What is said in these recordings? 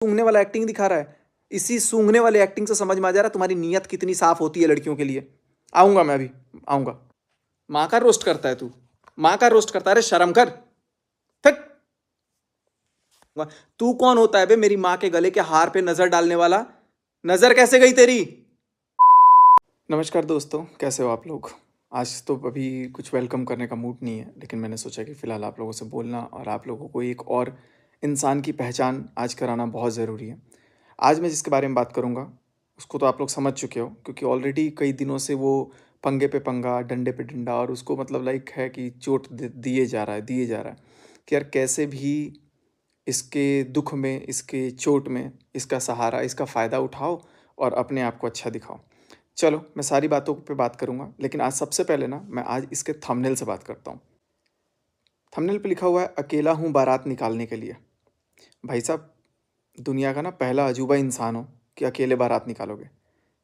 सूंघने वाला एक्टिंग दिखा रहा है। इसी सूंघने वाले एक्टिंग से समझ में आ जा रहा है तुम्हारी नीयत कितनी साफ होती है लड़कियों के लिए। आऊंगा मैं अभी, आऊंगा। माँ का रोस्ट करता है तू, माँ का रोस्ट करता है। अरे शर्म कर। थक। तू कौन होता है बे मेरी माँ के गले के हार पे नजर डालने वाला? नजर कैसे गई तेरी? नमस्कार दोस्तों, कैसे हो आप लोग? आज तो अभी कुछ वेलकम करने का मूड नहीं है, लेकिन मैंने सोचा कि फ़िलहाल आप लोगों से बोलना और आप लोगों को एक और इंसान की पहचान आज कराना बहुत ज़रूरी है। आज मैं जिसके बारे में बात करूँगा, उसको तो आप लोग समझ चुके हो, क्योंकि ऑलरेडी कई दिनों से वो पंगे पे पंगा, डंडे पे डंडा, और उसको मतलब लाइक है कि चोट दिए जा रहा है, दिए जा रहा है कि यार कैसे भी इसके दुख में, इसके चोट में, इसका सहारा, इसका फ़ायदा उठाओ और अपने आप को अच्छा दिखाओ। चलो, मैं सारी बातों पे बात करूँगा, लेकिन आज सबसे पहले ना मैं आज इसके थंबनेल से बात करता हूँ। थंबनेल पे लिखा हुआ है, अकेला हूँ बारात निकालने के लिए। भाई साहब, दुनिया का ना पहला अजूबा इंसान हो कि अकेले बारात निकालोगे।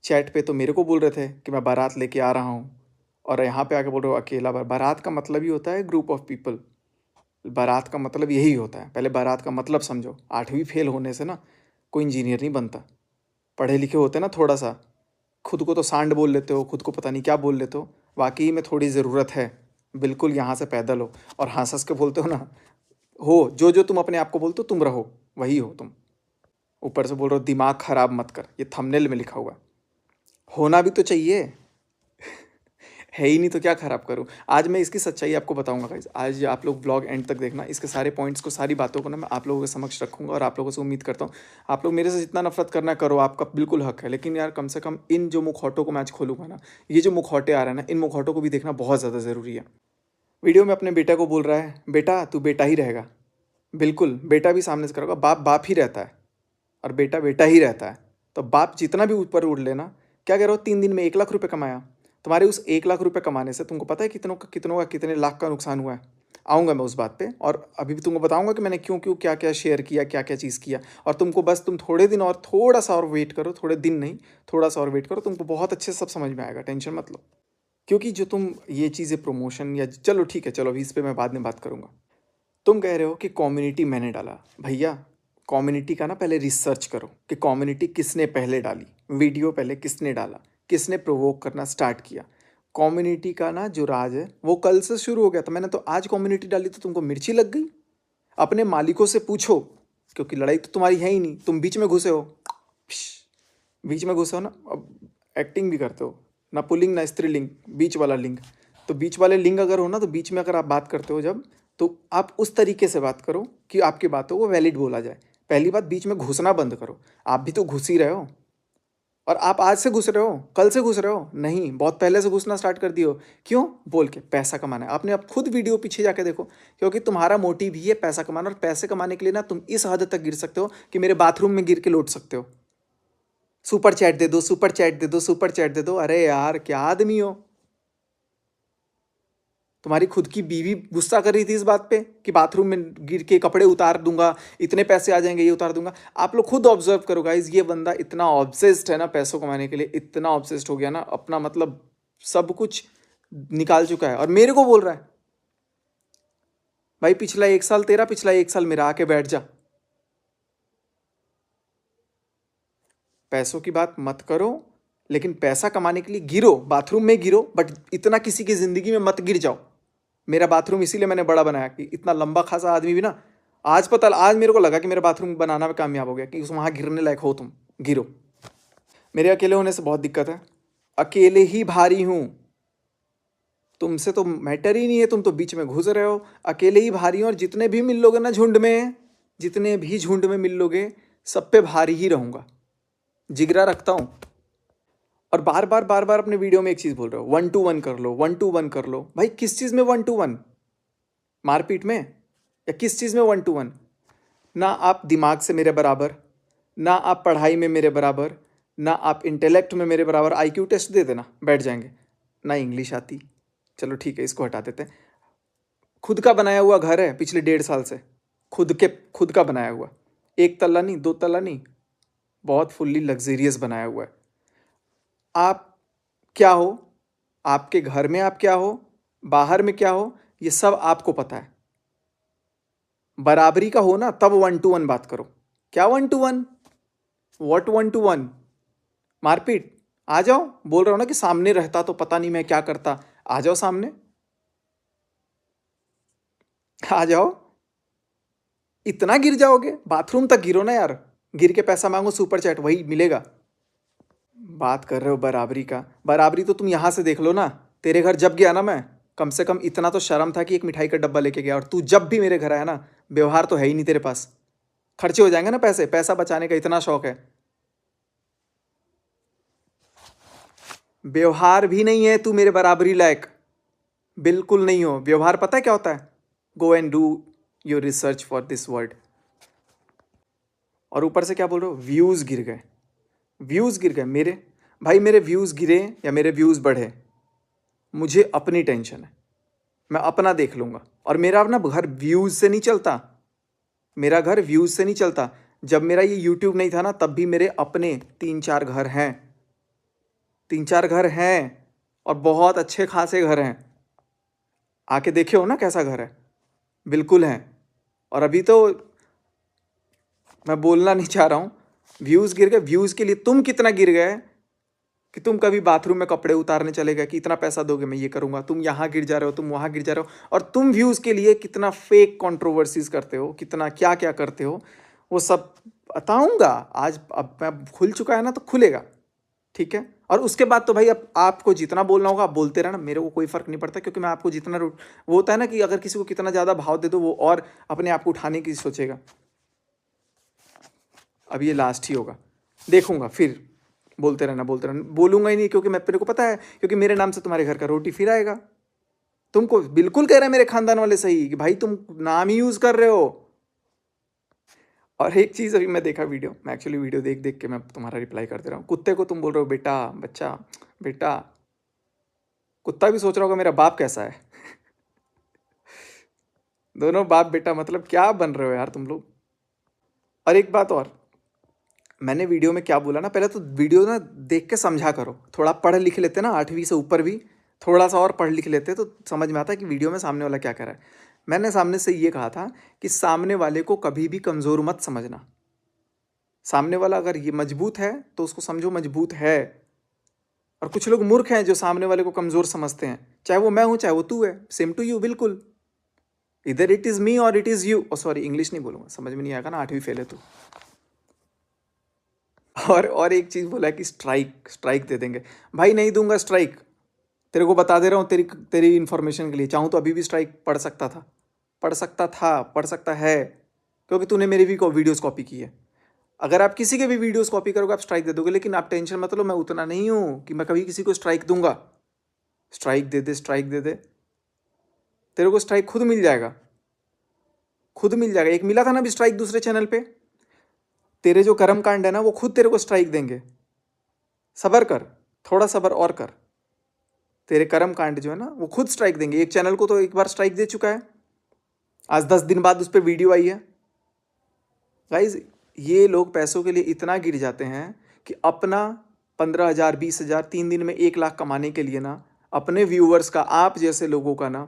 चैट पे तो मेरे को बोल रहे थे कि मैं बारात लेके आ रहा हूँ, और यहाँ पे आके बोल रहे हो अकेला। बारात का मतलब ही होता है ग्रुप ऑफ पीपल। बारात का मतलब यही होता है। पहले बारात का मतलब समझो। 8वीं फेल होने से ना कोई इंजीनियर नहीं बनता। पढ़े लिखे होते ना थोड़ा सा, खुद को तो सांड बोल लेते हो, खुद को पता नहीं क्या बोल लेते हो। वाकई में थोड़ी ज़रूरत है, बिल्कुल यहाँ से पैदल हो और हंस हंस के बोलते हो ना, हो जो जो तुम अपने आप को बोलते हो तुम रहो, वही हो तुम। ऊपर से बोल रहे हो दिमाग खराब मत कर, ये थंबनेल में लिखा हुआ है। होना भी तो चाहिए, है ही नहीं तो क्या खराब करूँ। आज मैं इसकी सच्चाई आपको बताऊंगा गाइस। आज आप लोग ब्लॉग एंड तक देखना, इसके सारे पॉइंट्स को, सारी बातों को ना मैं आप लोगों के समक्ष रखूंगा, और आप लोगों से उम्मीद करता हूँ आप लोग मेरे से जितना नफरत करना करो, आपका बिल्कुल हक है। लेकिन यार कम से कम इन जो मुखौटों को मैं आज खोलूंगा ना, ये जो मुखौटे आ रहे हैं ना, इन मुखौटों को भी देखना बहुत ज़्यादा ज़रूरी है। वीडियो में अपने बेटा को बोल रहा है, बेटा तू बेटा ही रहेगा। बिल्कुल, बेटा भी सामने से करोगा। बाप बाप ही रहता है और बेटा बेटा ही रहता है। तो बाप जितना भी ऊपर उड़ लेना, क्या कह रहे हो, 3 दिन में 1 लाख रुपए कमाया। तुम्हारे उस 1 लाख रुपए कमाने से तुमको पता है कितनों का कितने लाख का नुकसान हुआ है। आऊँगा मैं उस बात पे, और अभी भी तुमको बताऊँगा कि मैंने क्यों क्यों क्या क्या शेयर किया, क्या क्या चीज़ किया। और तुमको बस तुम थोड़े दिन और थोड़ा सा और वेट करो, थोड़े दिन नहीं, थोड़ा सा और वेट करो, तुमको बहुत अच्छे से सब समझ में आएगा, टेंशन मत लो। क्योंकि जो तुम ये चीज़ें प्रमोशन या, चलो ठीक है, चलो अभी इस पर मैं बाद में बात करूँगा। तुम कह रहे हो कि कम्युनिटी मैंने डाला। भैया, कम्युनिटी का ना पहले रिसर्च करो कि कम्युनिटी किसने पहले डाली, वीडियो पहले किसने डाला, किसने प्रोवोक करना स्टार्ट किया। कम्युनिटी का ना जो राज है वो कल से शुरू हो गया था। मैंने तो आज कम्युनिटी डाली तो तुमको मिर्ची लग गई। अपने मालिकों से पूछो, क्योंकि लड़ाई तो तुम्हारी है ही नहीं, तुम बीच में घुसे हो। बीच में घुसे हो ना, अब एक्टिंग भी करते हो ना, पुल्लिंग ना स्त्रीलिंग, बीच वाला लिंग। तो बीच वाले लिंग अगर हो ना, तो बीच में अगर आप बात करते हो जब, तो आप उस तरीके से बात करो कि आपकी बातों को वैलिड बोला जाए। पहली बात, बीच में घुसना बंद करो। आप भी तो घुस ही रहे हो, और आप आज से घुस रहे हो, कल से घुस रहे हो नहीं, बहुत पहले से घुसना स्टार्ट कर दियो। क्यों? बोल के पैसा कमाना है। आपने अब खुद वीडियो पीछे जाके देखो, क्योंकि तुम्हारा मोटिव ही है पैसा कमाना, और पैसे कमाने के लिए ना तुम इस हद तक गिर सकते हो कि मेरे बाथरूम में गिर के लौट सकते हो। सुपर चैट दे दो, सुपर चैट दे दो, सुपर चैट दे दो। अरे यार क्या आदमी हो। तुम्हारी खुद की बीवी गुस्सा कर रही थी इस बात पे कि बाथरूम में गिर के कपड़े उतार दूंगा, इतने पैसे आ जाएंगे, ये उतार दूंगा। आप लोग खुद ऑब्जर्व करो गाइस, ये बंदा इतना ऑब्सेस्ड है ना पैसों कमाने के लिए, इतना ऑब्सेस्ड हो गया ना, अपना मतलब सब कुछ निकाल चुका है, और मेरे को बोल रहा है भाई पिछला 1 साल तेरा, पिछला 1 साल मेरा, आके बैठ जा। पैसों की बात मत करो, लेकिन पैसा कमाने के लिए गिरो, बाथरूम में गिरो, बट इतना किसी की जिंदगी में मत गिर जाओ। मेरा बाथरूम इसीलिए मैंने बड़ा बनाया कि इतना लंबा खासा आदमी भी ना, आज मेरे को लगा कि मेरा बाथरूम बनाना में कामयाब हो गया कि वहां गिरने लायक हो तुम, गिरो। मेरे अकेले होने से बहुत दिक्कत है, अकेले ही भारी हूं। तुमसे तो मैटर ही नहीं है, तुम तो बीच में घुस रहे हो। अकेले ही भारी हूं, और जितने भी मिल लोगे ना झुंड में, जितने भी झुंड में मिल लोगे, सब पे भारी ही रहूंगा। जिगरा रखता हूं। और बार बार अपने वीडियो में एक चीज बोल रहे हो, 1 to 1 कर लो, 1 to 1 कर लो। भाई किस चीज में 1 to 1? मारपीट में? या किस चीज में 1 to 1? ना आप दिमाग से मेरे बराबर, ना आप पढ़ाई में मेरे बराबर, ना आप इंटेलेक्ट में मेरे बराबर। आईक्यू टेस्ट दे देना, बैठ जाएंगे। ना इंग्लिश आती, चलो ठीक है, इसको हटा देते हैं। खुद का बनाया हुआ घर है पिछले 1.5 साल से, खुद का बनाया हुआ, 1 तल्ला नहीं, 2 तल्ला नहीं, बहुत फुल्ली लग्जेरियस बनाया हुआ है। आप क्या हो, आपके घर में आप क्या हो, बाहर में क्या हो, ये सब आपको पता है। बराबरी का हो ना, तब 1 to 1 बात करो क्या 1-1? व्हाट 1-1? मारपीट? आ जाओ, बोल रहा हूं ना कि सामने रहता तो पता नहीं मैं क्या करता। आ जाओ सामने, आ जाओ। इतना गिर जाओगे? बाथरूम तक गिरो ना यार। गिर के पैसा मांगो सुपर चैट, वही मिलेगा। बात कर रहे हो बराबरी का? बराबरी तो तुम यहां से देख लो ना। तेरे घर जब गया ना मैं, कम से कम इतना तो शर्म था कि एक मिठाई का डब्बा लेके गया। और तू जब भी मेरे घर आया ना, व्यवहार तो है ही नहीं तेरे पास। खर्चे हो जाएंगे ना पैसे, पैसा बचाने का इतना शौक है। व्यवहार भी नहीं है तू मेरे बराबरी लायक, बिल्कुल नहीं हो। व्यवहार पता है क्या होता है? Go and do your research for this word. और ऊपर से क्या बोल रहे हो? व्यूज गिर गए। व्यूज गिर गए मेरे? भाई मेरे व्यूज गिरे या मेरे व्यूज बढ़े, मुझे अपनी टेंशन है, मैं अपना देख लूंगा। और मेरा ना घर व्यूज से नहीं चलता, मेरा घर व्यूज से नहीं चलता। जब मेरा ये यूट्यूब नहीं था ना, तब भी मेरे अपने 3-4 घर हैं, 3-4 घर हैं, और बहुत अच्छे खासे घर हैं। आके देखे हो ना कैसा घर है? बिल्कुल है। और अभी तो मैं बोलना नहीं चाह रहा हूं। व्यूज गिर गए, व्यूज के लिए तुम कितना गिर गए कि तुम कभी बाथरूम में कपड़े उतारने चले गए कि इतना पैसा दोगे मैं ये करूंगा, तुम यहां गिर जा रहे हो, तुम वहां गिर जा रहे हो। और तुम व्यूज के लिए कितना फेक कंट्रोवर्सीज करते हो, कितना क्या क्या करते हो, वो सब बताऊंगा आज। अब मैं खुल चुका है ना, तो खुलेगा, ठीक है। और उसके बाद तो भाई अब आपको जितना बोलना होगा आप बोलते रहना, मेरे को कोई फर्क नहीं पड़ता। क्योंकि मैं आपको जितना वो होता है ना कि अगर किसी को कितना ज्यादा भाव दे दो, वो और अपने आप को उठाने की सोचेगा। अब ये लास्ट ही होगा, देखूंगा फिर। बोलते रहना, बोलते रहना। बोलूंगा ही नहीं, क्योंकि मैं, मेरे को पता है, क्योंकि मेरे नाम से तुम्हारे घर का रोटी फिर आएगा। तुमको बिल्कुल कह रहे हैं मेरे खानदान वाले सही कि भाई तुम नाम ही यूज कर रहे हो। और एक चीज अभी मैं देखा वीडियो, मैं एक्चुअली वीडियो देख देख के मैं तुम्हारा रिप्लाई कर दे रहा हूँ। कुत्ते को तुम बोल रहे हो बेटा, बच्चा, बेटा। कुत्ता भी सोच रहा होगा मेरा बाप कैसा है। दोनों बाप बेटा, मतलब क्या बन रहे हो यार तुम लोग। और एक बात और, मैंने वीडियो में क्या बोला ना, पहले तो वीडियो ना देख के समझा करो। थोड़ा पढ़ लिख लेते ना, 8वीं से ऊपर भी थोड़ा सा और पढ़ लिख लेते तो समझ में आता है कि वीडियो में सामने वाला क्या कर रहा है। मैंने सामने से ये कहा था कि सामने वाले को कभी भी कमज़ोर मत समझना। सामने वाला अगर ये मजबूत है तो उसको समझो मजबूत है। और कुछ लोग मूर्ख हैं जो सामने वाले को कमज़ोर समझते हैं, चाहे वो मैं हूं चाहे वो तू है, सेम टू यू बिल्कुल। इधर इट इज़ मी और it is you. Oh sorry, English नहीं बोलूंगा, समझ में नहीं आएगा ना, 8वीं फेल है तू। और एक चीज बोला कि स्ट्राइक, स्ट्राइक दे देंगे। भाई नहीं दूंगा स्ट्राइक, तेरे को बता दे रहा हूँ, तेरी तेरी इन्फॉर्मेशन के लिए। चाहूँ तो अभी भी स्ट्राइक पढ़ सकता था, पढ़ सकता था, पढ़ सकता है, क्योंकि तूने मेरी भी वीडियोस कॉपी की है। अगर आप किसी के भी वीडियोस कॉपी करोगे आप स्ट्राइक दे दोगे, लेकिन आप टेंशन मत लो, मैं उतना नहीं हूँ कि मैं कभी किसी को स्ट्राइक दूंगा। स्ट्राइक दे दे, स्ट्राइक दे दे, तेरे को स्ट्राइक खुद मिल जाएगा, खुद मिल जाएगा। एक मिला था ना अभी स्ट्राइक दूसरे चैनल पे। तेरे जो कर्म कांड है ना, वो खुद तेरे को स्ट्राइक देंगे। सबर कर, थोड़ा सबर और कर। तेरे कर्म कांड जो है ना, वो खुद स्ट्राइक देंगे। एक चैनल को तो एक बार स्ट्राइक दे चुका है, आज 10 दिन बाद उस पर वीडियो आई है। गाइज, ये लोग पैसों के लिए इतना गिर जाते हैं कि अपना 15,000, 20,000, 3 दिन में 1 लाख कमाने के लिए ना, अपने व्यूअर्स का, आप जैसे लोगों का ना,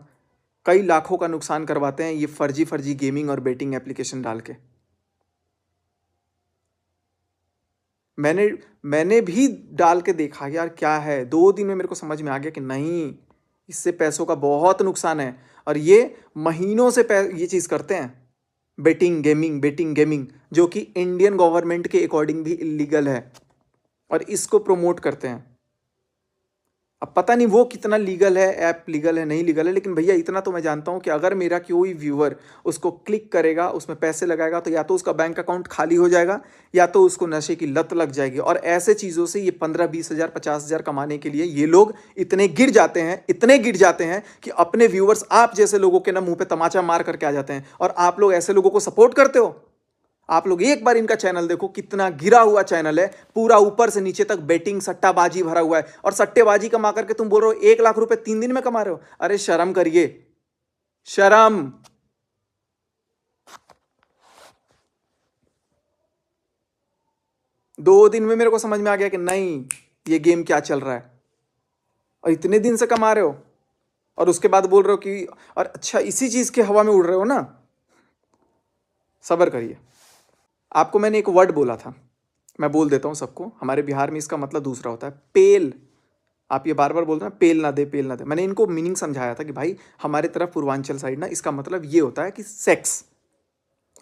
कई लाखों का नुकसान करवाते हैं ये फर्जी फर्जी गेमिंग और बेटिंग एप्लीकेशन डाल के। मैंने मैंने भी डाल के देखा यार क्या है। 2 दिन में मेरे को समझ में आ गया कि नहीं, इससे पैसों का बहुत नुकसान है। और ये महीनों से ये चीज़ करते हैं, बेटिंग गेमिंग, बेटिंग गेमिंग, जो कि इंडियन गवर्नमेंट के अकॉर्डिंग भी इलीगल है, और इसको प्रमोट करते हैं। अब पता नहीं वो कितना लीगल है, ऐप लीगल है नहीं लीगल है, लेकिन भैया इतना तो मैं जानता हूं कि अगर मेरा कोई व्यूअर उसको क्लिक करेगा, उसमें पैसे लगाएगा, तो या तो उसका बैंक अकाउंट खाली हो जाएगा, या तो उसको नशे की लत लग जाएगी। और ऐसे चीज़ों से ये 15-20 हज़ार, 50,000 कमाने के लिए ये लोग इतने गिर जाते हैं, इतने गिर जाते हैं कि अपने व्यूअर्स, आप जैसे लोगों के ना मुंह पे तमाचा मार करके आ जाते हैं। और आप लोग ऐसे लोगों को सपोर्ट करते हो। आप लोग एक बार इनका चैनल देखो, कितना गिरा हुआ चैनल है, पूरा ऊपर से नीचे तक बेटिंग सट्टाबाजी भरा हुआ है। और सट्टेबाजी कमा करके तुम बोल रहे हो 1 लाख रुपए 3 दिन में कमा रहे हो। अरे शर्म करिए, शर्म। 2 दिन में मेरे को समझ में आ गया कि नहीं, ये गेम क्या चल रहा है। और इतने दिन से कमा रहे हो, और उसके बाद बोल रहे हो कि, और अच्छा इसी चीज के हवा में उड़ रहे हो ना। सबर करिए। आपको मैंने एक वर्ड बोला था, मैं बोल देता हूँ सबको। हमारे बिहार में इसका मतलब दूसरा होता है, पेल। आप ये बार बार बोलते हैं पेल ना दे, पेल ना दे। मैंने इनको मीनिंग समझाया था कि भाई हमारे तरफ पूर्वांचल साइड ना इसका मतलब ये होता है कि सेक्स।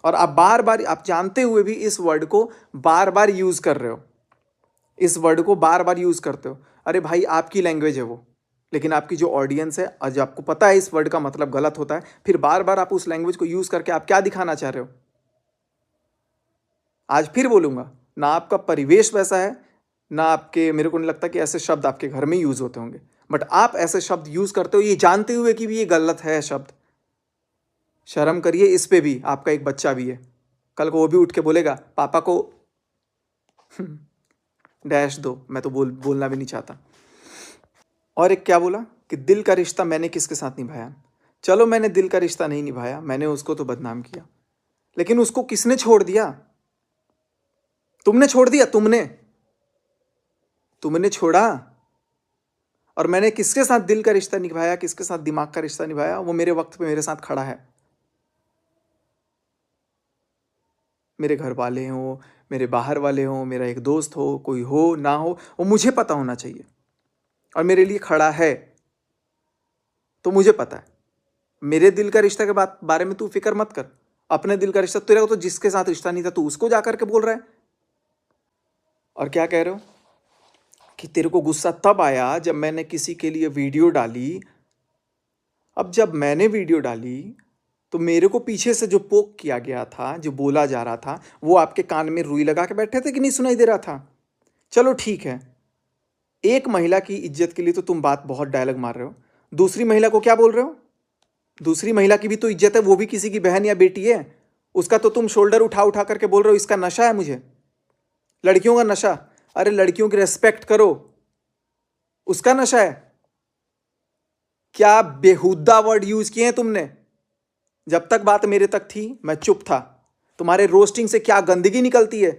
और आप बार बार, आप जानते हुए भी इस वर्ड को बार बार यूज कर रहे हो, इस वर्ड को बार बार यूज करते हो। अरे भाई आपकी लैंग्वेज है वो, लेकिन आपकी जो ऑडियंस है, आज आपको पता है इस वर्ड का मतलब गलत होता है, फिर बार बार आप उस लैंग्वेज को यूज करके आप क्या दिखाना चाह रहे हो? आज फिर बोलूंगा, ना आपका परिवेश वैसा है, ना आपके, मेरे को नहीं लगता कि ऐसे शब्द आपके घर में यूज होते होंगे, बट आप ऐसे शब्द यूज करते हो ये जानते हुए कि भी ये गलत है शब्द। शर्म करिए इस पे भी, आपका एक बच्चा भी है, कल को वो भी उठ के बोलेगा पापा को डैश दो। मैं तो बोलना भी नहीं चाहता। और एक क्या बोला कि दिल का रिश्ता मैंने किसके साथ निभाया। चलो मैंने दिल का रिश्ता नहीं निभाया, मैंने उसको तो बदनाम किया, लेकिन उसको किसने छोड़ दिया? तुमने छोड़ दिया, तुमने छोड़ा। और मैंने किसके साथ दिल का रिश्ता निभाया, किसके साथ दिमाग का रिश्ता निभाया, वो मेरे वक्त पे मेरे साथ खड़ा है। मेरे घर वाले हों, मेरे बाहर वाले हों, मेरा एक दोस्त हो, कोई हो ना हो, वो मुझे पता होना चाहिए और मेरे लिए खड़ा है। तो मुझे पता है, मेरे दिल का रिश्ता के बारे में तू फिक्र मत कर। अपने दिल का रिश्ता, तेरे को तो जिसके साथ रिश्ता नहीं था तू उसको जा करके बोल रहा है। और क्या कह रहे हो कि तेरे को गुस्सा तब आया जब मैंने किसी के लिए वीडियो डाली। अब जब मैंने वीडियो डाली तो मेरे को पीछे से जो पोक किया गया था, जो बोला जा रहा था, वो आपके कान में रुई लगा के बैठे थे कि नहीं सुनाई दे रहा था? चलो ठीक है, एक महिला की इज्जत के लिए तो तुम बात बहुत डायलॉग मार रहे हो, दूसरी महिला को क्या बोल रहे हो? दूसरी महिला की भी तो इज्जत है, वो भी किसी की बहन या बेटी है। उसका तो तुम शोल्डर उठा उठा करके बोल रहे हो इसका नशा है मुझे, लड़कियों का नशा। अरे लड़कियों की रेस्पेक्ट करो, उसका नशा है। क्या बेहुदा वर्ड यूज किए हैं तुमने। जब तक बात मेरे तक थी मैं चुप था। तुम्हारे रोस्टिंग से क्या गंदगी निकलती है।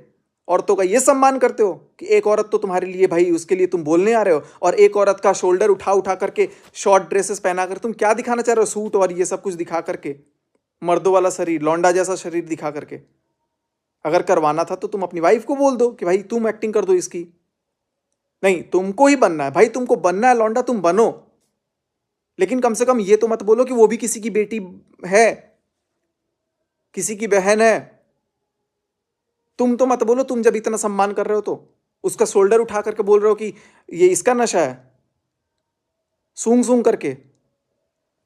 औरतों का ये सम्मान करते हो कि एक औरत तो तुम्हारे लिए भाई, उसके लिए तुम बोलने आ रहे हो, और एक औरत का शोल्डर उठा उठा करके शॉर्ट ड्रेसेस पहना कर तुम क्या दिखाना चाह रहे हो? सूट और ये सब कुछ दिखा करके, मर्दों वाला शरीर, लौंडा जैसा शरीर दिखा करके। अगर करवाना था तो तुम अपनी वाइफ को बोल दो कि भाई तुम एक्टिंग कर दो इसकी। नहीं, तुमको ही बनना है भाई, तुमको बनना है लौंडा, तुम बनो, लेकिन कम से कम ये तो मत बोलो कि वो भी किसी की बेटी है, किसी की बहन है। तुम तो मत बोलो, तुम जब इतना सम्मान कर रहे हो तो उसका शोल्डर उठा करके बोल रहे हो कि ये इसका नशा है, सूंघ सूंघ करके।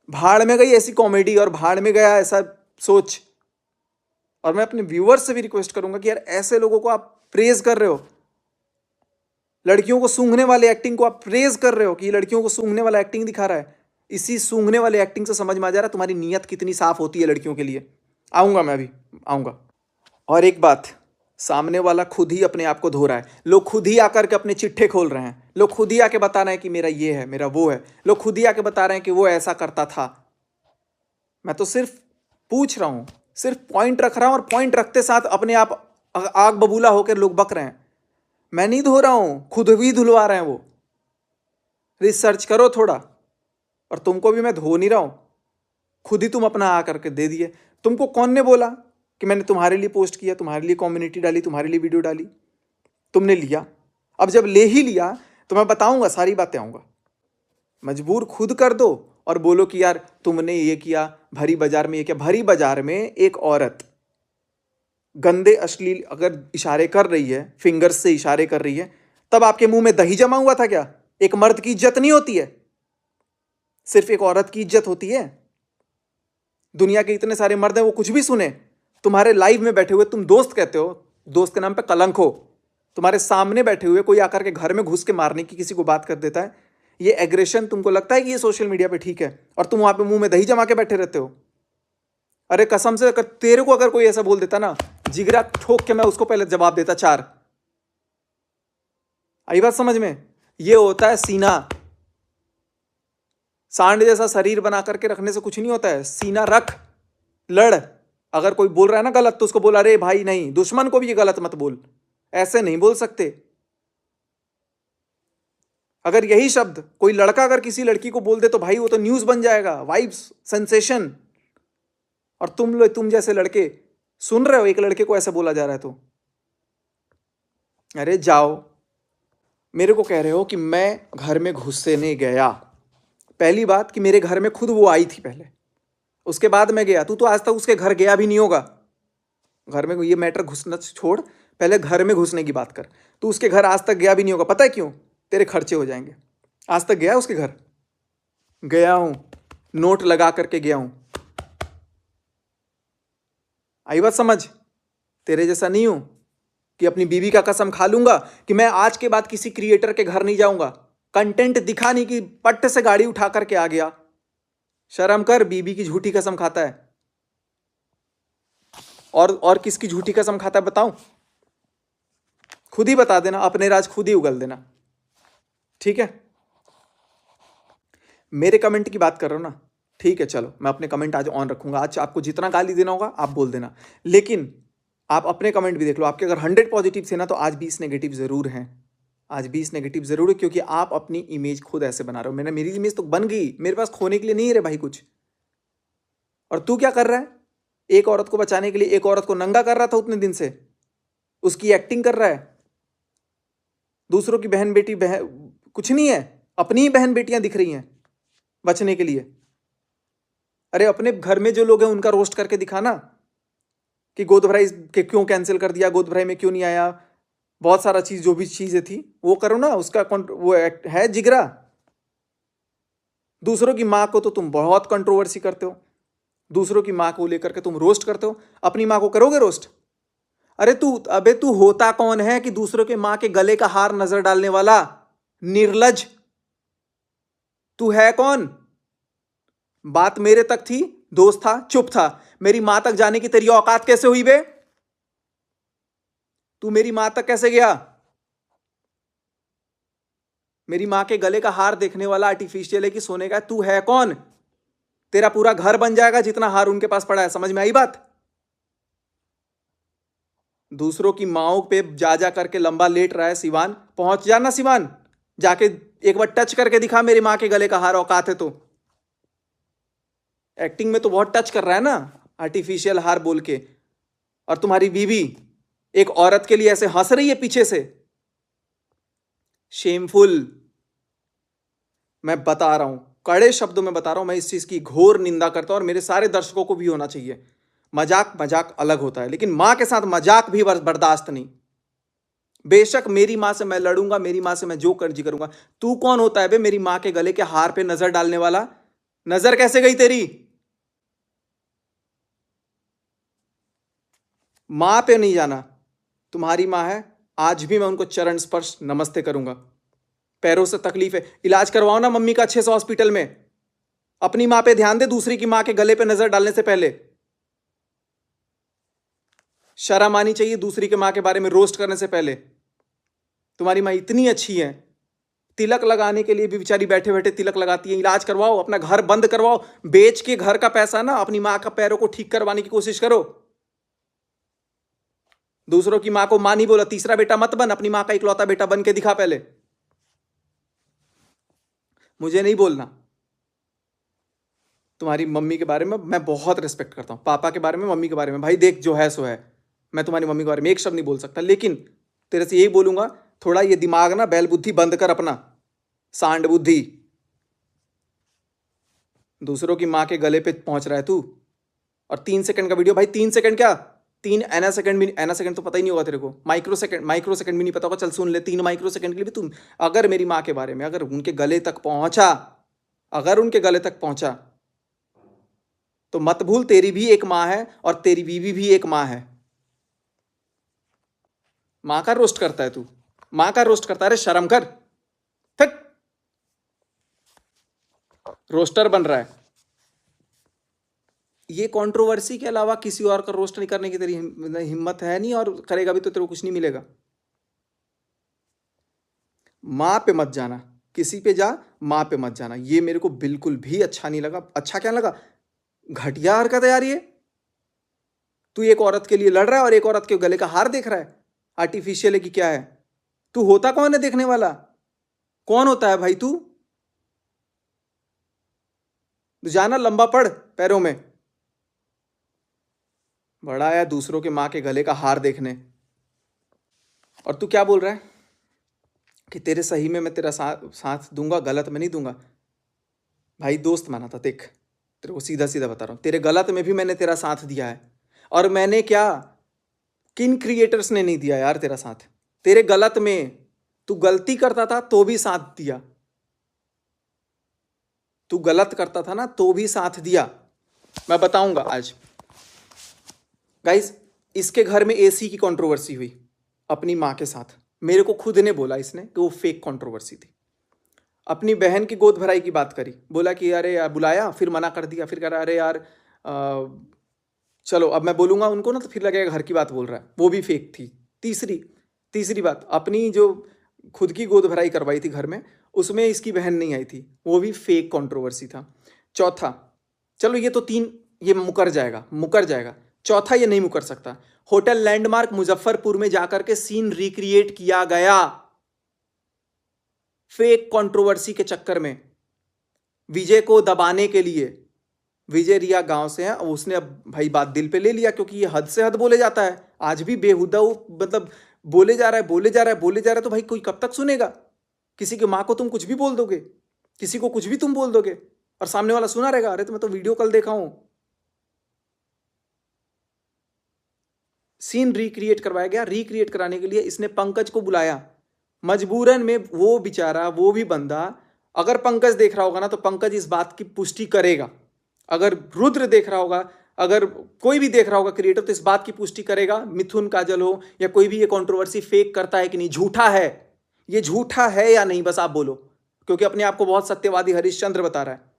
भाड़ में गई ऐसी कॉमेडी और भाड़ में गया ऐसा सोच। और मैं अपने व्यूअर्स से भी रिक्वेस्ट करूंगा कि यार ऐसे लोगों को आप प्रेज कर रहे हो, लड़कियों को सूंघने वाले एक्टिंग को आप प्रेज कर रहे हो कि लड़कियों को सूंघने वाला एक्टिंग दिखा रहा है। इसी सूंघने वाले एक्टिंग से समझ में आ जा रहा है तुम्हारी नीयत कितनी साफ होती है लड़कियों के लिए। आऊंगा, मैं अभी आऊंगा। और एक बात, सामने वाला खुद ही अपने आप को धो रहा है। लोग खुद ही आकर के अपने चिट्ठे खोल रहे हैं, लोग खुद ही आके बता रहे हैं कि मेरा ये है, मेरा वो है, लोग खुद ही आके बता रहे हैं कि वो ऐसा करता था। मैं तो सिर्फ पूछ रहा हूं, सिर्फ पॉइंट रख रहा हूं, और पॉइंट रखते साथ अपने आप आग बबूला होकर लोग बक रहे हैं। मैं नहीं धो रहा हूं, खुद भी धुलवा रहे हैं वो। रिसर्च करो थोड़ा। और तुमको भी मैं धो नहीं रहा हूं, खुद ही तुम अपना आ करके दे दिए। तुमको कौन ने बोला कि मैंने तुम्हारे लिए पोस्ट किया, तुम्हारे लिए कम्युनिटी डाली, तुम्हारे लिए वीडियो डाली? तुमने लिया। अब जब ले ही लिया तो मैं बताऊंगा, सारी बातें आऊंगा। मजबूर खुद कर दो और बोलो कि यार तुमने ये किया, भरी बाजार में ये किया। भरी बाजार में एक औरत गंदे अश्लील अगर इशारे कर रही है, फिंगर्स से इशारे कर रही है, तब आपके मुंह में दही जमा हुआ था क्या? एक मर्द की इज्जत नहीं होती है, सिर्फ एक औरत की इज्जत होती है। दुनिया के इतने सारे मर्द हैं, वो कुछ भी सुने। तुम्हारे लाइव में बैठे हुए तुम दोस्त कहते हो, दोस्त के नाम पे कलंक हो। तुम्हारे सामने बैठे हुए कोई आकर के घर में घुस के मारने की किसी को बात कर देता है, ये एग्रेशन तुमको लगता है कि ये सोशल मीडिया पे ठीक है, और तुम वहां पे मुंह में दही जमा के बैठे रहते हो। अरे कसम से, अगर तेरे को अगर कोई ऐसा बोल देता ना, जिगरा ठोक के मैं उसको पहले जवाब देता 4। आई बात समझ में? ये होता है सीना। सांड जैसा शरीर बना करके रखने से कुछ नहीं होता है। सीना रख, लड़। अगर कोई बोल रहा है ना गलत, तो उसको बोल, अरे भाई नहीं, दुश्मन को भी ये गलत मत बोल, ऐसे नहीं बोल सकते। अगर यही शब्द कोई लड़का अगर किसी लड़की को बोल दे तो भाई वो तो न्यूज बन जाएगा, वाइब्स, सेंसेशन। और तुम जैसे लड़के सुन रहे हो, एक लड़के को ऐसा बोला जा रहा है तो अरे जाओ। मेरे को कह रहे हो कि मैं घर में घुसने गया। पहली बात कि मेरे घर में खुद वो आई थी पहले, उसके बाद मैं गया। तू तो आज तक उसके घर गया भी नहीं होगा। घर में ये मैटर घुसना छोड़, पहले घर में घुसने की बात कर। तू उसके घर आज तक गया भी नहीं होगा। पता है क्यों? तेरे खर्चे हो जाएंगे। आज तक गया उसके घर? गया हूं, नोट लगा करके गया हूं। आई बात समझ? तेरे जैसा नहीं हूं कि अपनी बीवी का कसम खा लूंगा कि मैं आज के बाद किसी क्रिएटर के घर नहीं जाऊंगा। कंटेंट दिखा नहीं कि पट्ट से गाड़ी उठा करके आ गया। शर्म कर, बीवी की झूठी कसम खाता है। और किसकी झूठी कसम खाता है बताऊं? खुद ही बता देना, अपने राज खुद ही उगल देना, ठीक है? मेरे कमेंट की बात कर रहा हूं ना, ठीक है चलो, मैं अपने कमेंट आज ऑन रखूंगा। आज आपको जितना गाली देना होगा आप बोल देना, लेकिन आप अपने कमेंट भी देख लो। आपके अगर 100 पॉजिटिव थे ना, तो आज 20 नेगेटिव जरूर हैं। आज 20 नेगेटिव जरूर है, क्योंकि आप अपनी इमेज खुद ऐसे बना रहे हो। मेरी इमेज तो बन गई, मेरे पास खोने के लिए नहीं है रे भाई कुछ। और तू क्या कर रहा है? एक औरत को बचाने के लिए एक औरत को नंगा कर रहा था उतने दिन से, उसकी एक्टिंग कर रहा है। दूसरों की बहन बेटी कुछ नहीं है, अपनी ही बहन बेटियां दिख रही हैं बचने के लिए। अरे अपने घर में जो लोग हैं उनका रोस्ट करके दिखाना कि गोद भराई के क्यों कैंसिल कर दिया, गोद भराई में क्यों नहीं आया, बहुत सारा चीज, जो भी चीजें थी वो करो ना। उसका वो है जिगरा। दूसरों की माँ को तो तुम बहुत कंट्रोवर्सी करते हो, दूसरों की माँ को लेकर के तुम रोस्ट करते हो, अपनी माँ को करोगे रोस्ट? अरे तू होता कौन है कि दूसरों के माँ के गले का हार नजर डालने वाला? निर्लज तू है कौन? बात मेरे तक थी, दोस्त था, चुप था। मेरी मां तक जाने की तेरी औकात कैसे हुई बे? तू मेरी मां तक कैसे गया? मेरी मां के गले का हार देखने वाला आर्टिफिशियल है कि सोने का? तू है कौन? तेरा पूरा घर बन जाएगा जितना हार उनके पास पड़ा है। समझ में आई बात? दूसरों की माओं पे जा जा करके लंबा लेट रहा है सिवान। पहुंच जाना सिवान, जाके एक बार टच करके दिखा मेरी मां के गले का हार, औकात है तो। एक्टिंग में तो बहुत टच कर रहा है ना, आर्टिफिशियल हार बोल के। और तुम्हारी बीवी एक औरत के लिए ऐसे हंस रही है पीछे से। शेमफुल। मैं बता रहा हूं, कड़े शब्दों में बता रहा हूं, मैं इस चीज की घोर निंदा करता हूं, और मेरे सारे दर्शकों को भी होना चाहिए। मजाक मजाक अलग होता है, लेकिन मां के साथ मजाक भी बर्दाश्त नहीं। बेशक मेरी मां से मैं लड़ूंगा, मेरी मां से मैं जो कर्जी करूंगा। तू कौन होता है बे मेरी मां के गले के हार पे नजर डालने वाला? नजर कैसे गई तेरी? मां पे नहीं जाना। तुम्हारी मां है, आज भी मैं उनको चरण स्पर्श नमस्ते करूंगा। पैरों से तकलीफ है, इलाज करवाओ ना मम्मी का अच्छे से हॉस्पिटल में। अपनी मां पे ध्यान दे, दूसरी की मां के गले पे नजर डालने से पहले। शर्म आनी चाहिए दूसरी के मां के बारे में रोस्ट करने से पहले। तुम्हारी मां इतनी अच्छी है, तिलक लगाने के लिए भी बेचारी बैठे बैठे तिलक लगाती है। इलाज करवाओ, अपना घर बंद करवाओ, बेच के घर का पैसा ना अपनी मां का पैरों को ठीक करवाने की कोशिश करो। दूसरों की मां को मां नहीं बोला, तीसरा बेटा मत बन, अपनी मां का इकलौता बेटा बन के दिखा पहले। मुझे नहीं बोलना। तुम्हारी मम्मी के बारे में मैं बहुत रिस्पेक्ट करता हूँ, पापा के बारे में, मम्मी के बारे में। भाई देख, जो है सो है। मैं तुम्हारी मम्मी के बारे में एक शब्द नहीं बोल सकता, लेकिन तेरे से यही बोलूंगा, थोड़ा ये दिमाग ना, बैल बुद्धि बंद कर अपना, सांड बुद्धि। दूसरों की माँ के गले पे पहुंच रहा है तू। और 3 सेकंड का वीडियो, भाई 3 सेकंड क्या, 3 एना सेकंड भी, एना सेकंड तो पता ही नहीं होगा तेरे को, माइक्रो सेकंड भी नहीं पता होगा। चल सुन ले, 3 माइक्रो सेकंड के लिए भी तुम अगर मेरी माँ के बारे में, अगर उनके गले तक पहुंचा, अगर उनके गले तक पहुंचा, तो मत भूल तेरी भी एक मां है और तेरी बीवी भी एक मां है। मां का रोस्ट करता है तू, मां का रोस्ट करता है। अरे शर्म कर, फिक रोस्टर बन रहा है। ये कंट्रोवर्सी के अलावा किसी और का रोस्ट नहीं करने की तेरी हिम्मत है नहीं, और करेगा भी तो तेरे को कुछ नहीं मिलेगा। मां पे मत जाना, किसी पे जा, मां पे मत जाना। ये मेरे को बिल्कुल भी अच्छा नहीं लगा। अच्छा क्या लगा? घटिया हरकत है यार ये। तू एक औरत के लिए लड़ रहा है और एक औरत के गले का हार देख रहा है। आर्टिफिशियल है कि क्या है? तू होता कौन है देखने वाला? कौन होता है भाई तू? जाना लंबा पड़ पैरों में। बड़ा आया दूसरों के माँ के गले का हार देखने, और तू क्या बोल रहा है कि तेरे सही में मैं तेरा साथ दूंगा, गलत में नहीं दूंगा। भाई दोस्त माना था, देख तेरे को सीधा सीधा बता रहा हूँ, तेरे गलत में भी मैंने तेरा साथ दिया है। और मैंने क्या, किन क्रिएटर्स ने नहीं दिया यार तेरा साथ? तेरे गलत में तू गलती करता था तो भी साथ दिया, तू गलत करता था ना तो भी साथ दिया। मैं बताऊंगा आज गाइस। इसके घर में एसी की कंट्रोवर्सी हुई अपनी माँ के साथ, मेरे को खुद ने बोला इसने कि वो फेक कंट्रोवर्सी थी। अपनी बहन की गोद भराई की बात करी, बोला कि अरे यार बुलाया, फिर मना कर दिया, फिर कह रहा अरे यार चलो अब मैं बोलूंगा उनको ना तो फिर लगेगा घर की बात बोल रहा है, वो भी फेक थी। तीसरी तीसरी बात, अपनी जो खुद की गोद भराई करवाई थी घर में, उसमें इसकी बहन नहीं आई थी, वो भी फेक कंट्रोवर्सी था। चौथा, चलो ये तो तीन, ये मुकर जाएगा मुकर जाएगा। चौथा ये नहीं मुकर सकता, होटल लैंडमार्क मुजफ्फरपुर में जाकर के सीन रिक्रिएट किया गया फेक कंट्रोवर्सी के चक्कर में, विजय को दबाने के लिए। विजय रिया गांव से है, उसने अब भाई बात दिल पे ले लिया, क्योंकि ये हद से हद बोले जाता है आज भी बेहुदा, वो मतलब बोले जा रहा है बोले जा रहा है बोले जा रहा है, तो भाई कोई कब तक सुनेगा? किसी की माँ को तुम कुछ भी बोल दोगे, किसी को कुछ भी तुम बोल दोगे, और सामने वाला सुना रहेगा, अरे तो मैं तो वीडियो कल देखा हूं। सीन रिक्रिएट करवाया गया, रिक्रिएट कराने के लिए इसने पंकज को बुलाया मजबूरन में। वो बेचारा, वो भी बंदा, अगर पंकज देख रहा होगा ना तो पंकज इस बात की पुष्टि करेगा, अगर रुद्र देख रहा होगा, अगर कोई भी देख रहा होगा क्रिएटर, तो इस बात की पुष्टि करेगा, मिथुन काजल हो या कोई भी, ये कंट्रोवर्सी फेक करता है कि नहीं, झूठा है, ये झूठा है या नहीं, बस आप बोलो, क्योंकि अपने आप को बहुत सत्यवादी हरिश्चंद्र बता रहा है।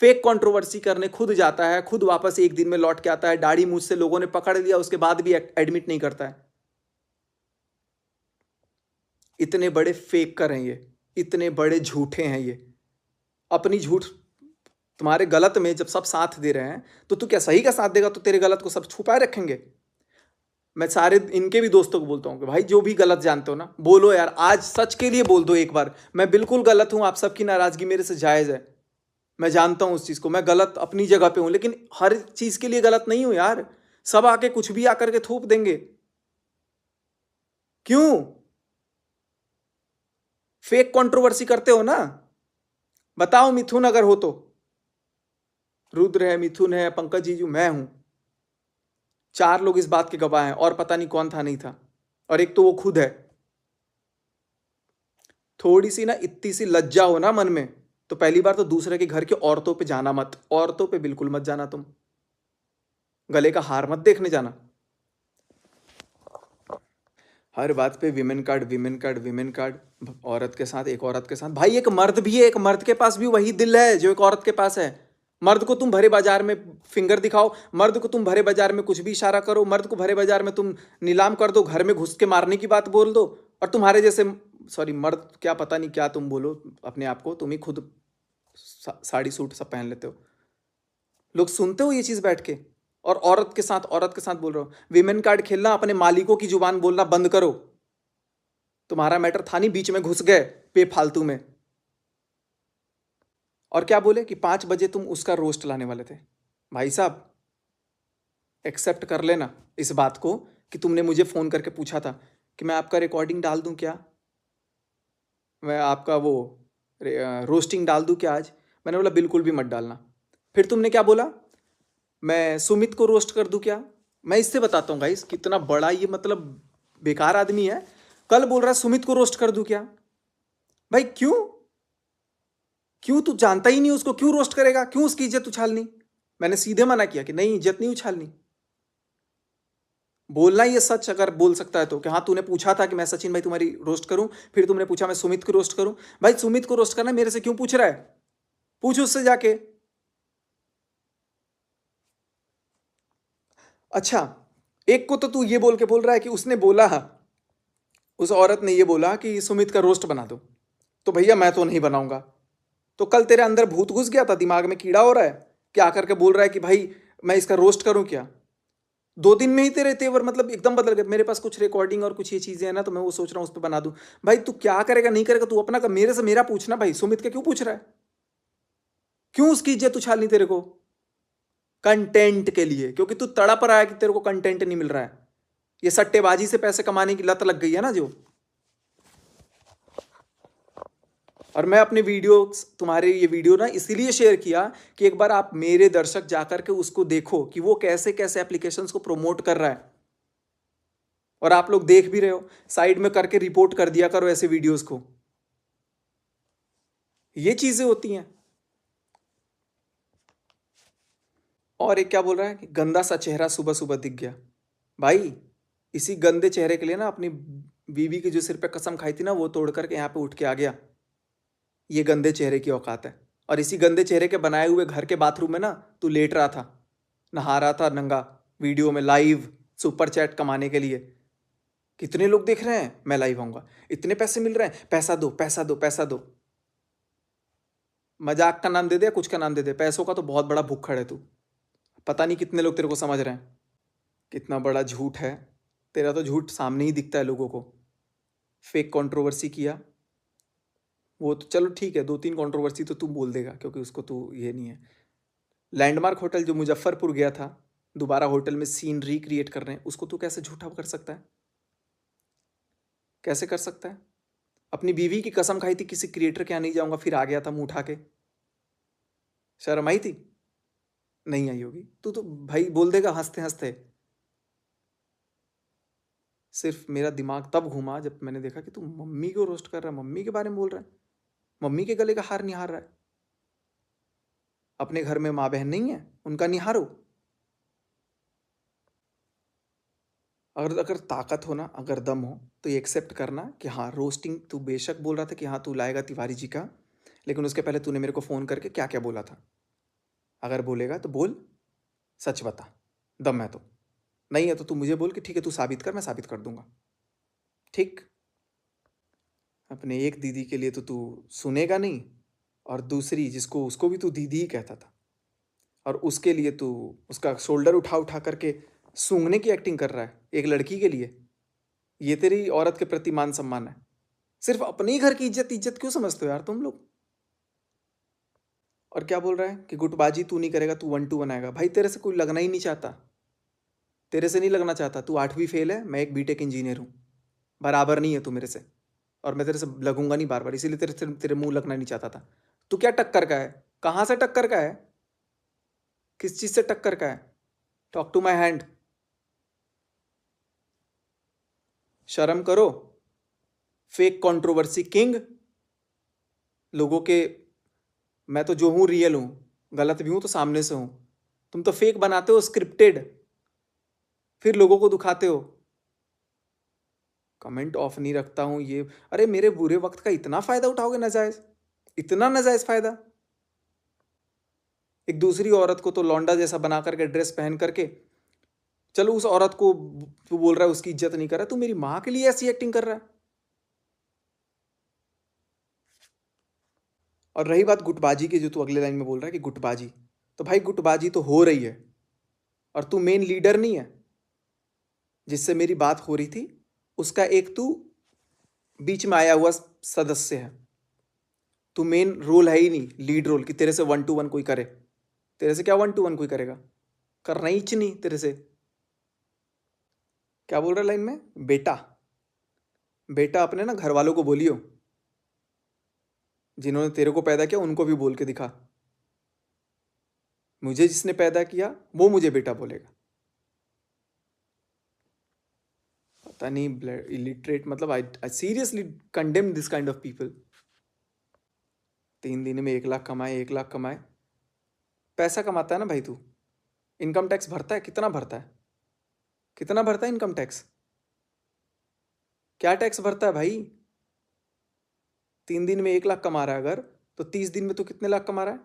फेक कंट्रोवर्सी करने खुद जाता है, खुद वापस एक दिन में लौट के आता है, दाढ़ी मूंछ से लोगों ने पकड़ लिया, उसके बाद भी एडमिट नहीं करता है। इतने बड़े फेक कर हैं ये, इतने बड़े झूठे हैं ये। अपनी झूठ, तुम्हारे गलत में जब सब साथ दे रहे हैं तो तू क्या सही का साथ देगा? तो तेरे गलत को सब छुपाए रखेंगे। मैं सारे इनके भी दोस्तों को बोलता हूँ कि भाई जो भी गलत जानते हो ना, बोलो यार, आज सच के लिए बोल दो एक बार, मैं बिल्कुल गलत हूं, आप सबकी नाराजगी मेरे से जायज है, मैं जानता हूं उस चीज को, मैं गलत अपनी जगह पे हूं, लेकिन हर चीज के लिए गलत नहीं हूं यार। सब आके कुछ भी आकर के थोप देंगे, क्यों? फेक कंट्रोवर्सी करते हो ना? बताओ मिथुन अगर हो तो, रुद्र है, मिथुन है, पंकज जीजू, मैं हूं, चार लोग इस बात के गवाह हैं, और पता नहीं कौन था नहीं था, और एक तो वो खुद है। थोड़ी सी ना, इतनी सी लज्जा हो ना मन में, तो पहली बार तो दूसरे के घर की औरतों पे जाना मत, औरतों पे बिल्कुल मत जाना, तुम गले का हार मत देखने जाना। हर बात पे women card women card women card, औरत के साथ, एक औरत के साथ। भाई एक मर्द भी है, एक मर्द के पास भी वही दिल है जो एक औरत के पास है। मर्द को तुम भरे बाजार में फिंगर दिखाओ, मर्द को तुम भरे बाजार में कुछ भी इशारा करो, मर्द को भरे बाजार में तुम नीलाम कर दो, घर में घुस के मारने की बात बोल दो, और तुम्हारे जैसे, सॉरी मर्द क्या, पता नहीं क्या तुम बोलो अपने आप को, तुम ही खुद साड़ी सूट सब पहन लेते हो, लोग सुनते हो ये चीज बैठ के, और औरत के साथ बोल रहे हो। विमेन कार्ड खेलना, अपने मालिकों की जुबान बोलना बंद करो। तुम्हारा मैटर था नहीं, बीच में घुस गए बेफालतू में। और क्या बोले कि 5 बजे तुम उसका रोस्ट लाने वाले थे। भाई साहब एक्सेप्ट कर लेना इस बात को कि तुमने मुझे फोन करके पूछा था कि मैं आपका रिकॉर्डिंग डाल दूं क्या, मैं आपका वो रोस्टिंग डाल दूं क्या आज? मैंने बोला बिल्कुल भी मत डालना। फिर तुमने क्या बोला, मैं सुमित को रोस्ट कर दूं क्या? मैं इससे बताता हूँ गाइस कितना बड़ा ये मतलब बेकार आदमी है। कल बोल रहा है सुमित को रोस्ट कर दूं क्या? भाई क्यों? क्यों? तू जानता ही नहीं उसको, क्यों रोस्ट करेगा? क्यों उसकी इज्जत उछालनी? मैंने सीधे मना किया कि नहीं, इज्जत नहीं उछालनी, बोलना ये सच अगर बोल सकता है तो, कि हाँ तूने पूछा था कि मैं सचिन भाई तुम्हारी रोस्ट करूं, फिर तुमने पूछा मैं सुमित को रोस्ट करूं। भाई सुमित को रोस्ट करना मेरे से क्यों पूछ रहा है? पूछ उससे जाके। अच्छा, एक को तो तू ये बोल के बोल रहा है कि उसने बोला, उस औरत ने ये बोला कि सुमित का रोस्ट बना दो, तो भैया मैं तो नहीं बनाऊंगा। तो कल तेरे अंदर भूत घुस गया था, दिमाग में कीड़ा हो रहा है कि आकर के बोल रहा है कि भाई मैं इसका रोस्ट करूं क्या? 2 दिन में ही तेरे तेवर मतलब एकदम बदल गए। मेरे पास कुछ रिकॉर्डिंग और कुछ ये चीजें हैं ना, तो मैं वो सोच रहा हूँ उस पर बना दूं। भाई तू क्या करेगा नहीं करेगा तू अपना कर, मेरे से मेरा पूछना। भाई सुमित का क्यों पूछ रहा है? क्यों उसकी इज्जत उछालनी तेरे को? कंटेंट के लिए, क्योंकि तू तड़प रहा है कि तेरे को कंटेंट नहीं मिल रहा है। ये सट्टेबाजी से पैसे कमाने की लत लग गई है ना जो। और मैं अपने वीडियो, तुम्हारे ये वीडियो ना इसीलिए शेयर किया कि एक बार आप मेरे दर्शक जाकर के उसको देखो कि वो कैसे कैसे एप्लीकेशंस को प्रमोट कर रहा है। और आप लोग देख भी रहे हो, साइड में करके रिपोर्ट कर दिया करो ऐसे वीडियोस को। ये चीजें होती हैं। और एक क्या बोल रहा है कि गंदा सा चेहरा सुबह सुबह दिख गया। भाई इसी गंदे चेहरे के लिए ना अपनी बीवी की जो सिर पे कसम खाई थी ना, वो तोड़ करके यहाँ पे उठ के आ गया। ये गंदे चेहरे की औकात है। और इसी गंदे चेहरे के बनाए हुए घर के बाथरूम में ना तू लेट रहा था, नहा रहा था नंगा, वीडियो में लाइव, सुपर चैट कमाने के लिए। कितने लोग देख रहे हैं, मैं लाइव आऊंगा, इतने पैसे मिल रहे हैं, पैसा दो पैसा दो पैसा दो। मजाक का नाम दे दे, कुछ का नाम दे दे, पैसों का तो बहुत बड़ा भुक्खड़ है तू। पता नहीं कितने लोग तेरे को समझ रहे हैं। कितना बड़ा झूठ है तेरा, तो झूठ सामने ही दिखता है लोगों को। फेक कंट्रोवर्सी किया, वो तो चलो ठीक है, 2-3 कंट्रोवर्सी तो तू बोल देगा क्योंकि उसको तू ये नहीं है। लैंडमार्क होटल जो मुजफ्फरपुर गया था, दोबारा होटल में सीन रिक्रिएट कर रहे हैं, उसको तू कैसे झूठा कर सकता है? कैसे कर सकता है? अपनी बीवी की कसम खाई थी किसी क्रिएटर के यहाँ नहीं जाऊंगा, फिर आ गया था मुंह उठा के। शर्म आई थी? नहीं आई होगी। तू तो भाई बोल देगा हंसते हंसते। सिर्फ मेरा दिमाग तब घूमा जब मैंने देखा कि तू मम्मी को रोस्ट कर रहा है, मम्मी के बारे में बोल रहा है, मम्मी के गले का हार निहार रहा है। अपने घर में माँ बहन नहीं है, उनका निहारो। अगर अगर ताकत हो ना, अगर दम हो, तो ये एक्सेप्ट करना कि हाँ रोस्टिंग तू बेशक बोल रहा था कि हाँ तू लाएगा तिवारी जी का, लेकिन उसके पहले तूने मेरे को फ़ोन करके क्या क्या बोला था। अगर बोलेगा तो बोल, सच बता, दम है तो। नहीं है तो तू मुझे बोल कि ठीक है तू साबित कर, मैं साबित कर दूंगा। ठीक। अपने एक दीदी के लिए तो तू सुनेगा नहीं, और दूसरी जिसको, उसको भी तू दीदी ही कहता था, और उसके लिए तू उसका शोल्डर उठा उठा करके सूंघने की एक्टिंग कर रहा है एक लड़की के लिए। ये तेरी औरत के प्रति मान सम्मान है? सिर्फ अपने ही घर की इज्जत इज्जत क्यों समझते हो यार तुम लोग? और क्या बोल रहा है कि गुटबाजी तू नहीं करेगा, तू 1-2 बनाएगा। भाई तेरे से कोई लगना ही नहीं चाहता, तेरे से नहीं लगना चाहता। तू 8वीं फेल है, मैं एक बीटेक इंजीनियर हूँ, बराबर नहीं है तू मेरे से, और मैं तेरे से लगूंगा नहीं बार बार, इसीलिए तेरे मुंह लगना नहीं चाहता था। तू क्या टक्कर का है? कहाँ से टक्कर का है? किस चीज से टक्कर का है? Talk to my hand. शर्म करो। फेक कंट्रोवर्सी किंग लोगों के। मैं तो जो हूं रियल हूं, गलत भी हूं तो सामने से हूं। तुम तो फेक बनाते हो, स्क्रिप्टेड, फिर लोगों को दुखाते हो। कमेंट ऑफ नहीं रखता हूं ये। अरे मेरे बुरे वक्त का इतना फायदा उठाओगे नाजायज, इतना नाजायज फायदा? एक दूसरी औरत को तो लौंडा जैसा बना करके ड्रेस पहन करके, चलो उस औरत को तू बोल रहा है उसकी इज्जत नहीं कर रहा, तू मेरी मां के लिए ऐसी एक्टिंग कर रहा है। और रही बात गुटबाजी की, जो तू अगले लाइन में बोल रहा है कि गुटबाजी, तो भाई गुटबाजी तो हो रही है, और तू मेन लीडर नहीं है। जिससे मेरी बात हो रही थी उसका एक तू बीच में आया हुआ सदस्य है। तू मेन रोल है ही नहीं, लीड रोल, कि तेरे से 1-2-1 कोई करे। तेरे से क्या 1-2-1 कोई करेगा? करना ही नहीं तेरे से। क्या बोल रहा है लाइन में? बेटा, बेटा अपने ना घर वालों को बोलियो, जिन्होंने तेरे को पैदा किया उनको भी बोल के दिखा। मुझे जिसने पैदा किया वो मुझे बेटा बोलेगा। पता नहीं, इलिटरेट, मतलब I seriously condemn this kind of people. 3 दिन में 1 लाख कमाए, 1 लाख कमाए। पैसा कमाता है ना भाई तू, इनकम टैक्स भरता है? कितना भरता है? कितना भरता है इनकम टैक्स? क्या टैक्स भरता है भाई? 3 दिन में 1 लाख कमा रहा है अगर, तो 30 दिन में तू कितने लाख कमा रहा है?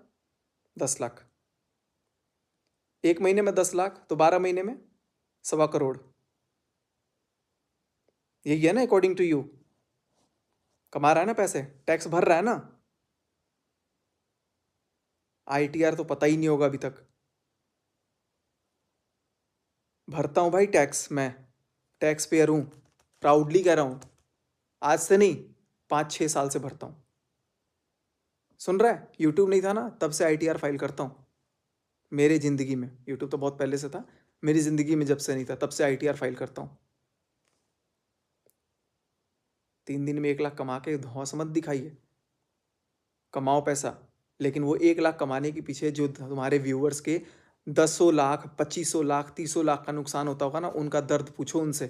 10 लाख। 1 महीने में 10 लाख, तो 12 महीने में 1.25 करोड़। यही है ना अकॉर्डिंग टू यू? कमा रहा है ना पैसे, टैक्स भर रहा है ना? ITR तो पता ही नहीं होगा अभी तक। भरता हूं भाई टैक्स, मैं टैक्स पेयर हूं, प्राउडली कह रहा हूं। आज से नहीं, 5-6 साल से भरता हूं। सुन रहा है? यूट्यूब नहीं था ना, तब से ITR फाइल करता हूं। मेरे ज़िंदगी में, यूट्यूब तो बहुत पहले से था, मेरी ज़िंदगी में जब से नहीं था तब से ITR फाइल करता हूँ। 3 दिन में 1 लाख कमा के धौंस मत दिखाइए। कमाओ पैसा, लेकिन वो 1 लाख कमाने के पीछे जो तुम्हारे व्यूअर्स के 10 लाख, 25 लाख, 30 लाख का नुकसान होता होगा ना, उनका दर्द पूछो उनसे,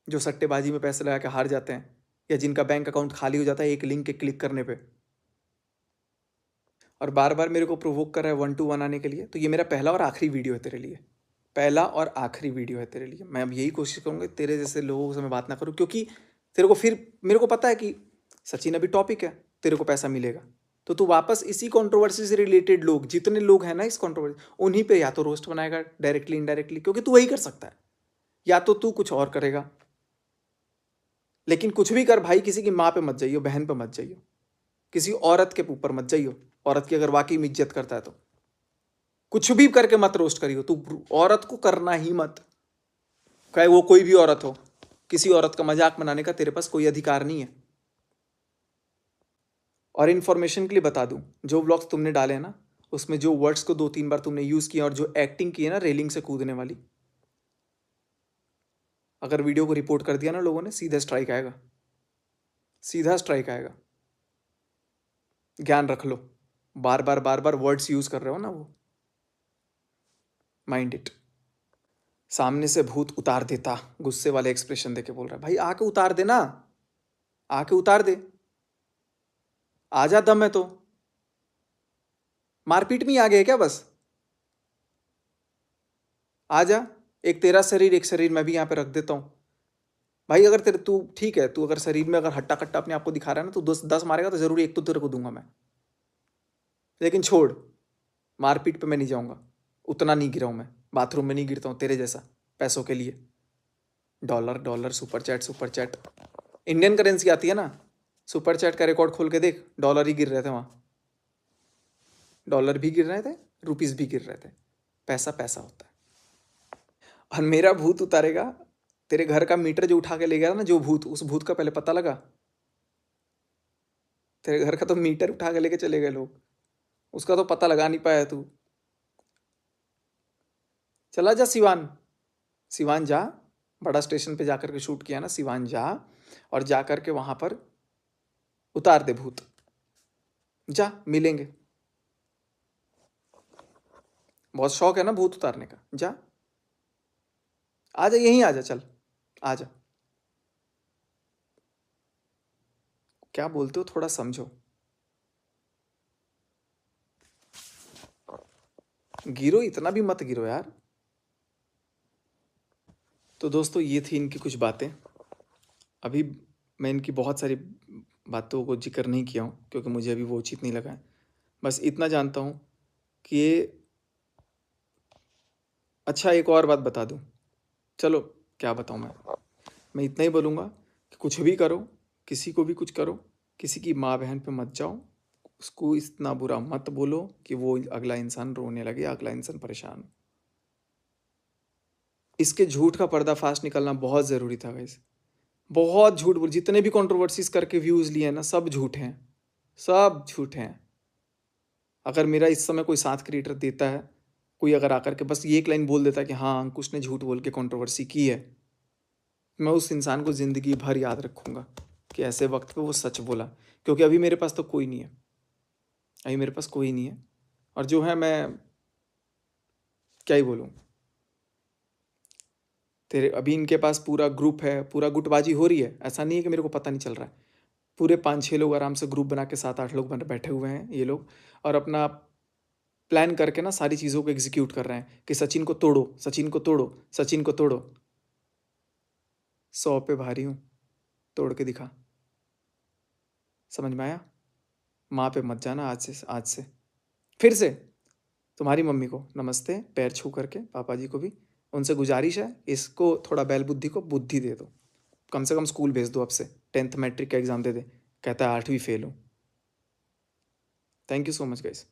जो सट्टेबाजी में पैसे लगा के हार जाते हैं या जिनका बैंक अकाउंट खाली हो जाता है एक लिंक के क्लिक करने पे, और बार बार मेरे को प्रोवोक कर रहा है 1 to 1 आने के लिए। तो ये मेरा पहला और आखिरी वीडियो है तेरे लिए, पहला और आखिरी वीडियो है तेरे लिए। मैं अब यही कोशिश करूँगा तेरे जैसे लोगों से मैं बात ना करूँ, क्योंकि तेरे को फिर, मेरे को पता है कि सचिन अभी टॉपिक है, तेरे को पैसा मिलेगा, तो तू वापस इसी कंट्रोवर्सी से रिलेटेड लोग, जितने लोग हैं ना इस कंट्रोवर्सी, उन्हीं पे या तो रोस्ट बनाएगा डायरेक्टली इनडायरेक्टली, क्योंकि तू वही कर सकता है, या तो तू कुछ और करेगा। लेकिन कुछ भी कर भाई, किसी की माँ पे मत जाइयो, बहन पे मत जाइयो, किसी औरत के ऊपर मत जाइयो। औरत की अगर वाकई में इज्जत करता है तो कुछ भी करके मत रोस्ट करियो, तू औरत को करना ही मत, चाहे वो कोई भी औरत हो। किसी औरत का मजाक बनाने का तेरे पास कोई अधिकार नहीं है। और इन्फॉर्मेशन के लिए बता दूं, जो व्लॉग्स तुमने डाले हैं ना, उसमें जो वर्ड्स को 2-3 बार तुमने यूज किया और जो एक्टिंग की है ना रेलिंग से कूदने वाली, अगर वीडियो को रिपोर्ट कर दिया ना लोगों ने, सीधा स्ट्राइक आएगा, सीधा स्ट्राइक आएगा। ज्ञान रख लो, बार बार वर्ड्स यूज कर रहे हो ना वो, माइंड इट। सामने से भूत उतार देता, गुस्से वाले एक्सप्रेशन देके बोल रहा है, भाई आके उतार दे ना, आके उतार दे, आजा, दम है तो। मारपीट में ही आ गए क्या बस? आजा, एक तेरा शरीर एक शरीर मैं भी यहाँ पे रख देता हूँ भाई। अगर तेरे, तू ठीक है, तू अगर शरीर में अगर हट्टा कट्टा अपने आप को दिखा रहा है ना, तो 10 मारेगा तो जरूर एक तो तेरे को दूंगा मैं, लेकिन छोड़, मारपीट पे मैं नहीं जाऊंगा, उतना नहीं गिरा हूं मैं, बाथरूम में नहीं गिरता हूँ तेरे जैसा पैसों के लिए। Dollar dollar, super chat super chat, Indian currency आती है ना, सुपर चैट का रिकॉर्ड खोल के देख, डॉलर ही गिर रहे थे वहां, डॉलर भी गिर रहे थे, रुपीस भी गिर रहे थे। पैसा पैसा होता है। और मेरा भूत उतारेगा, तेरे घर का मीटर जो उठा के ले गया था ना जो भूत, उस भूत का पहले पता लगा। तेरे घर का तो मीटर उठा के लेके चले गए लोग, उसका तो पता लगा नहीं पाया तू। चला जा सिवान, सिवान जा, बड़ा स्टेशन पे जाकर के शूट किया ना, सिवान जा और जाकर के वहां पर उतार दे भूत, जा मिलेंगे। बहुत शौक है ना भूत उतारने का, जा, आजा, यहीं आजा, चल आजा। क्या बोलते हो, थोड़ा समझो। गिरो, इतना भी मत गिरो यार। तो दोस्तों ये थी इनकी कुछ बातें। अभी मैं इनकी बहुत सारी बातों को जिक्र नहीं किया हूँ, क्योंकि मुझे अभी वो उचित नहीं लगा है। बस इतना जानता हूँ कि ये, अच्छा एक और बात बता दूँ, चलो क्या बताऊँ मैं इतना ही बोलूँगा कि कुछ भी करो, किसी को भी कुछ करो, किसी की माँ बहन पे मत जाओ, उसको इतना बुरा मत बोलो कि वो अगला इंसान रोने लगे, अगला इंसान परेशान हो। इसके झूठ का पर्दाफाश निकलना बहुत ज़रूरी था गाइस। बहुत झूठ बोल, जितने भी कंट्रोवर्सीज करके व्यूज़ लिए हैं ना, सब झूठ हैं, सब झूठ हैं। अगर मेरा इस समय कोई साथ क्रिएटर देता है, कोई अगर आकर के बस ये एक लाइन बोल देता है कि हाँ अंकुश ने झूठ बोल के कंट्रोवर्सी की है, मैं उस इंसान को ज़िंदगी भर याद रखूँगा कि ऐसे वक्त पे वो सच बोला। क्योंकि अभी मेरे पास तो कोई नहीं है, अभी मेरे पास कोई नहीं है, और जो है मैं क्या ही बोलूँ। तेरे अभी इनके पास पूरा ग्रुप है, पूरा गुटबाजी हो रही है, ऐसा नहीं है कि मेरे को पता नहीं चल रहा है। पूरे 5-6 लोग आराम से ग्रुप बना के, 7-8 लोग बैठे हुए हैं ये लोग, और अपना प्लान करके ना सारी चीज़ों को एग्जीक्यूट कर रहे हैं कि सचिन को तोड़ो, सचिन को तोड़ो, सचिन को तोड़ो। 100 पे भारी हूँ, तोड़ के दिखा। समझ में आया? माँ पे मत जाना आज से, आज से फिर से। तुम्हारी मम्मी को नमस्ते, पैर छू करके, पापा जी को भी, उनसे गुजारिश है इसको थोड़ा बैल बुद्धि को बुद्धि दे दो, कम से कम स्कूल भेज दो अब से, 10th मैट्रिक का एग्ज़ाम दे दे, कहता है 8वीं फेल हूँ। Thank you so much guys.